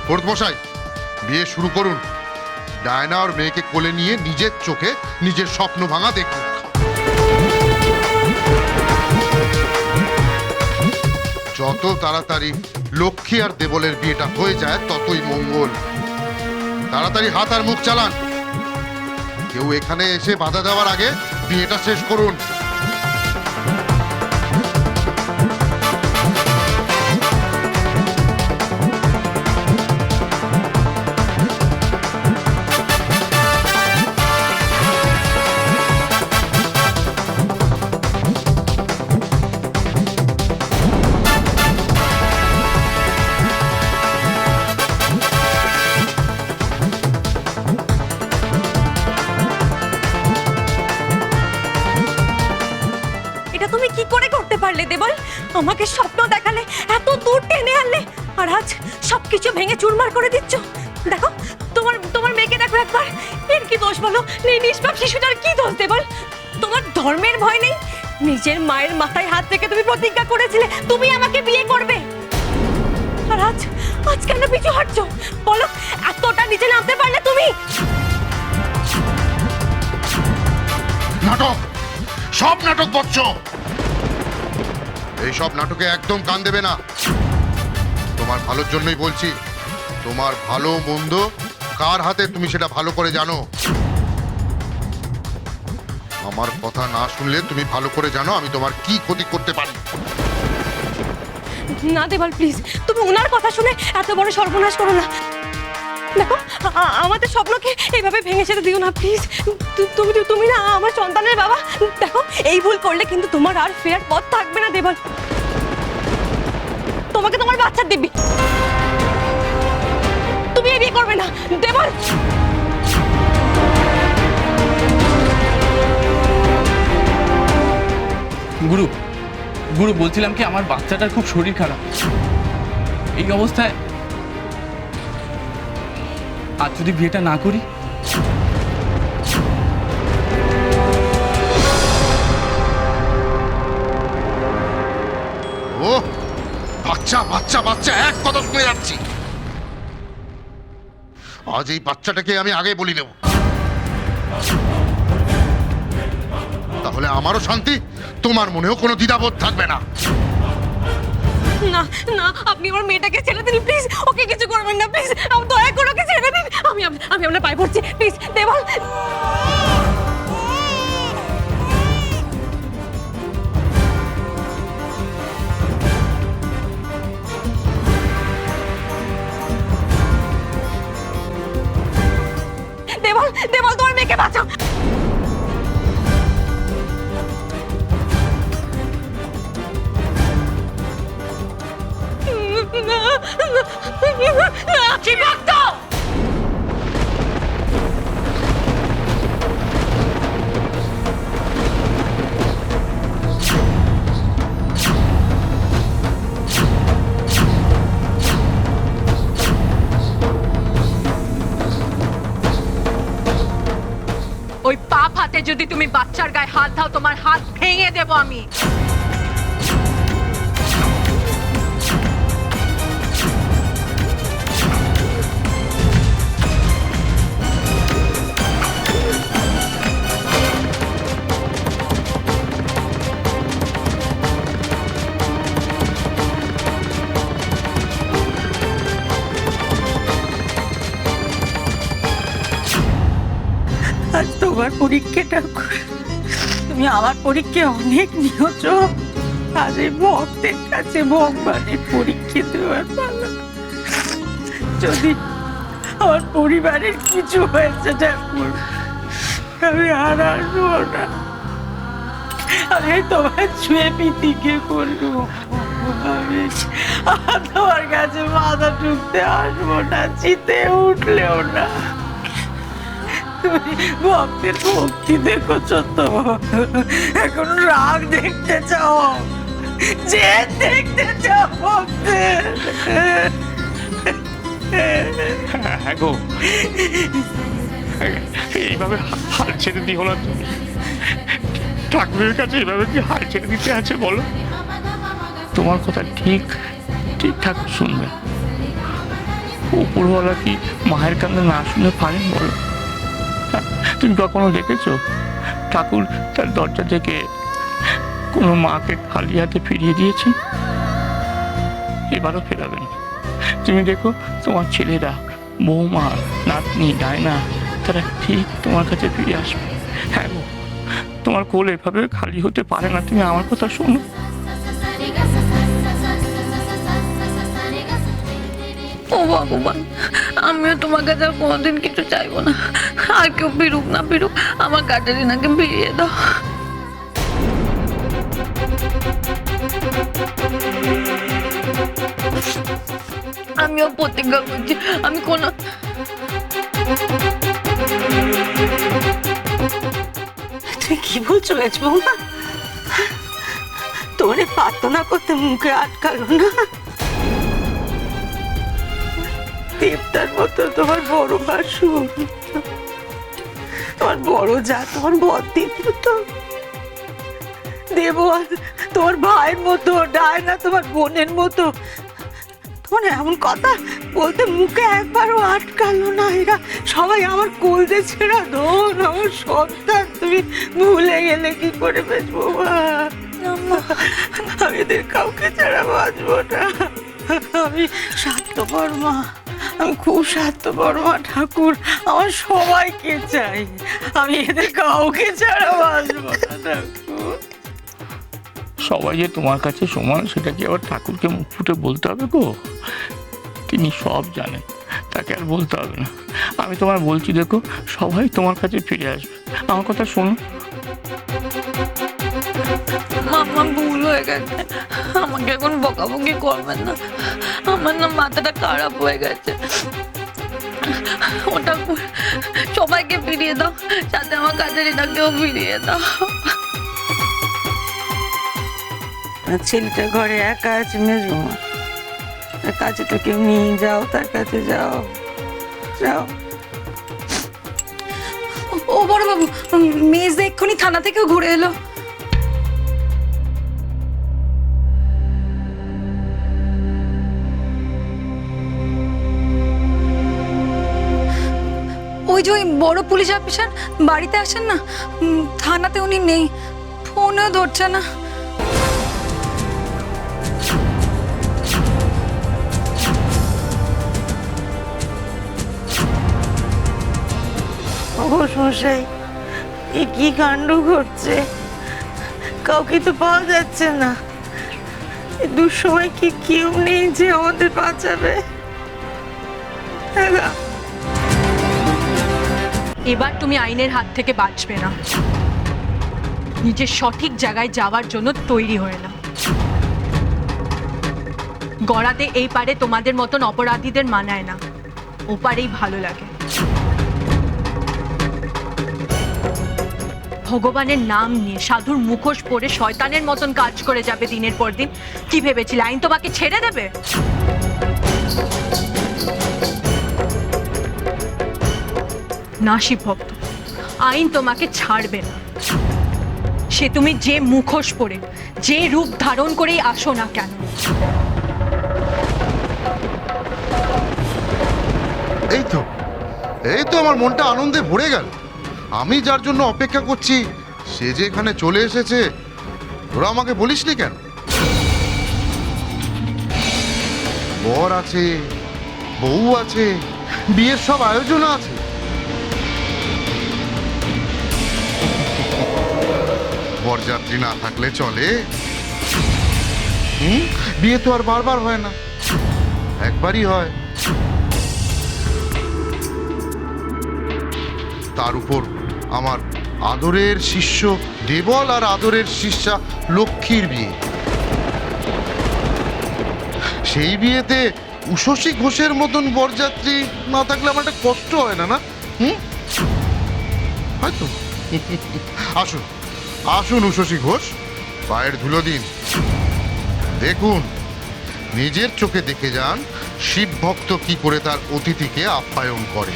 কোর্টমশাই, বিয়ে শুরু করুন। ডায়না আর মেয়েকে কোলে নিয়ে নিজের চোখে নিজের স্বপ্ন ভাঙা দেখুন। যত তাড়াতাড়ি লক্ষ্মী আর দেবলের বিয়েটা হয়ে যায় ততই মঙ্গল। তাড়াতাড়ি হাত আর মুখ চালান। কেউ এখানে এসে বাধা দেওয়ার আগে বিয়েটা শেষ করুন। দেবল, আমাকে স্বপ্ন দেখালে, এত দূর টেনে আনলে, আর আজ সবকিছু ভেঙে চুরমার করে দিচ্ছ। দেখো তোমার মেয়েকে দেখো একবার। এর কি দোষ বলো? নিষ্পাপ শিশুটার কি দোষ দেবল? তোমার ধর্মের ভয় নেই? নিজের মায়ের মাথায় হাত রেখে তুমি প্রতিজ্ঞা করেছিলে তুমি আমাকে বিয়ে করবে, আর আজ কেন পিছু হাঁটছো? বলো, এতটা নিচে নামতে পারলে তুমি? নাটক, সব নাটক করছো। এইসব নাটকে একদম কান দেবে না। তোমার ভালোর জন্যই বলছি। তোমার ভালো মন্দ কার হাতে তুমি সেটা ভালো করে জানো। আমার কথা না শুনলে তুমি ভালো করে জানো আমি তোমার কি ক্ষতি করতে পারি। না দেবল, প্লিজ, তুমি ওনার কথা শুনে এত বড় সর্বনাশ করো না। দেখো, আমাদের স্বপ্নকে এইভাবে ভেঙে যেতে দিও না প্লিজ। তুমি না আমার সন্তানের বাবা। দেখো, এই ভুল করলে কিন্তু তোমার আর ফেরার পথ থাকবে না দেবল। তোমাকে তোমার বাচ্চা দিবি, তুমি এই বিয়ে করবে না দেবল। গুরু বলছিলাম কি, আমার বাচ্চাটার খুব শরীর খারাপ। এই অবস্থায় আজ যদি বিয়েটা না করি? ও বাচ্চা বাচ্চা বাচ্চা, এক কথা শুনে যাচ্ছি। আজ এই বাচ্চাটাকে আমি আগে বলি দেব, তাহলে আমারও শান্তি, তোমার মনেও কোনো দ্বিধাবোধ থাকবে না। না না, আপনি আমার মেয়েটাকে ছেড়ে দিন প্লিজ। ওকে কিছু করবেন না প্লিজ, দয়া করে ওকে ছেড়ে দিন। আমি আপনার পায়ে পড়ছি প্লিজ দেবল। দেবল, তোমার মেয়েকে বাঁচাও। কি ভক্ত! ওই পাপ হাতে যদি তুমি বাচ্চার গায়ে হাত দাও, তোমার হাত ভেঙে দেব আমি। আজ তোমার পরীক্ষাটা, তুমি আমার পরীক্ষা অনেক নিয়েছ। আজ এই ভক্তের কাছে ভগবানের পরীক্ষা দেওয়ার পালা। যদি আমার পরিবারের কিছু হয়েছে ঠাকুর, আমি আর আসবো না। আমি তোমার ছুঁয়ে পিতিকে করবো। আমি তোমার কাছে মাথা টুকতে আসবো না, চিতে উঠলেও না। তুমি ভক্তের ভক্তি দেখেছ তো, এখন রাগ দেখতে চাও, যে দেখতে চাও ভক্তের। হ্যাঁ গো, এইভাবে হাল ছেড়ে দিও না তুমি। ঠাকুরের কাছে এইভাবে কি হাল ছেড়ে দিতে আছে বলো? তোমার কথা ঠিক ঠাকুর শুনবে। উপরওয়ালা কি মায়ের কান্না না শুনে পারেন বলো? হ্যাঁ, তুমি কখনো দেখেছো ঠাকুর তার দরজা থেকে কোনো মাকে খালি হাতে ফিরিয়ে দিয়েছেন? এবারও ফেরাবেন। তুমি দেখো তোমার ছেলেরা, বৌমা, নাতনি, ডায়না, তারা ঠিক তোমার কাছে ফিরে আসবে। হ্যাঁ গো, তোমার কোল এভাবে খালি হতে পারে না। তুমি আমার কথা শোনো। ও ভগবান, আমিও তোমার কাছে আর কোনোদিন কিছু চাইবো না। আর কেউ ফিরুক না ফিরুক, আমার ক্যাটারিনাকে ফিরিয়ে দাও। আমিও প্রতিজ্ঞা করছি, আমি কোনো তুমি কি বলছো মেজবৌমা? তোমার এই প্রার্থনা করতে মুখে আটকালো না? দেবতার মতো তোমার বড় ভাসু, তোমার বড় যা, তোমার বদ্দির মতো দেবল, তোমার ভাইয়ের মতো, ডায়না তোমার বোনের মতো। তোমার এমন কথা বলতে মুখে একবারও আটকালো না। এরা সবাই আমার কোলদে ছেড়া ধন, আমার সন্তান। তুমি ভুলে গেলে কি করে মেজবৌমা? আমি এদের কাউকে ছাড়া বাঁচবো না। আমি স্বার্থপর মা, আমি খুব স্বার্থপর মা। ঠাকুর আমার সবাইকে চাই, আমি এদের কাউকে ছাড়া বাঁচবো না ঠাকুর। সবাই যে তোমার কাছে সমান সেটা কি আবার ঠাকুরকে মুখ ফুটে বলতে হবে গো? তিনি সব জানেন, তাকে আর বলতে হবে না। আমি তোমায় বলছি, দেখো সবাই তোমার কাছে ফিরে আসবে। আমার কথা শোনো। মামা ভুল হয়ে গেছে, আমাকে এখন বকাবকি করবেন না। আমার না মাথাটা খারাপ হয়ে গেছে। ওটা সবাইকে ফিরিয়ে দাও, সাথে আমার ক্যাটারিনাকেও ফিরিয়ে দাও। ছেলেটা ঘরে একা আছে মেজবৌমা, তার কাছে তো কেউ নিয়ে যাও, তার কাছে যাও যাও। ও বড় বাবু, মেজ এক্ষুনি থানা থেকে ঘুরে এলো। ওই যে ওই বড় পুলিশ অফিসার বাড়িতে আসেন না, থানাতে উনি নেই, ফোনও ধরছে না। ও মশাই, এ কি কাণ্ড ঘটছে? কাউকে তো পাওয়া যাচ্ছে না। এ দুঃসময় কি কেউ নেই যে আমাদের বাঁচাবে? হ্যাঁ, এবার তুমি আইনের হাত থেকে বাঁচবে না। নিজের সঠিক জায়গায় যাওয়ার জন্য তৈরি হয়ে না। গড়াতে এই পারে তোমাদের মতন অপরাধীদের মানায় না, ওপারেই ভালো লাগে। ভগবানের নাম নিয়ে সাধুর মুখোশ পরে শয়তানের মতন কাজ করে যাবে দিনের পর দিন। কি ভেবেছিলে আইন তোমাকে ছেড়ে দেবে? না শিবভক্ত, আইন তোমাকে ছাড়বে না। সে তুমি যে মুখোশ পরে, যে রূপ ধারণ করেই আসো না কেন। এই তো আমার মনটা আনন্দে ভরে গেল। আমি যার জন্য অপেক্ষা করছি সে যে এখানে চলে এসেছে, তোরা আমাকে বলিসনি কেন? বর আছে, বউ আছে, বিয়ের সব আয়োজন আছে। বরযাত্রী না থাকলে চলে? বিয়ে তো আর বারবার হয় না, একবারই হয়। তার উপর আমার আদরের শিষ্য দেবল আর আদরের শিষ্যা লক্ষ্মীর বিয়ে। সেই বিয়েতে উষসী ঘোষের মতন বরযাত্রী না থাকলে আমার একটা কষ্ট হয় না? না হয়তো। আসুন আসুন উষসী ঘোষ, পায়ের ধুলো দিন, দেখুন, নিজের চোখে দেখে যান শিব ভক্ত কি করে তার অতিথিকে আপ্যায়ন করে।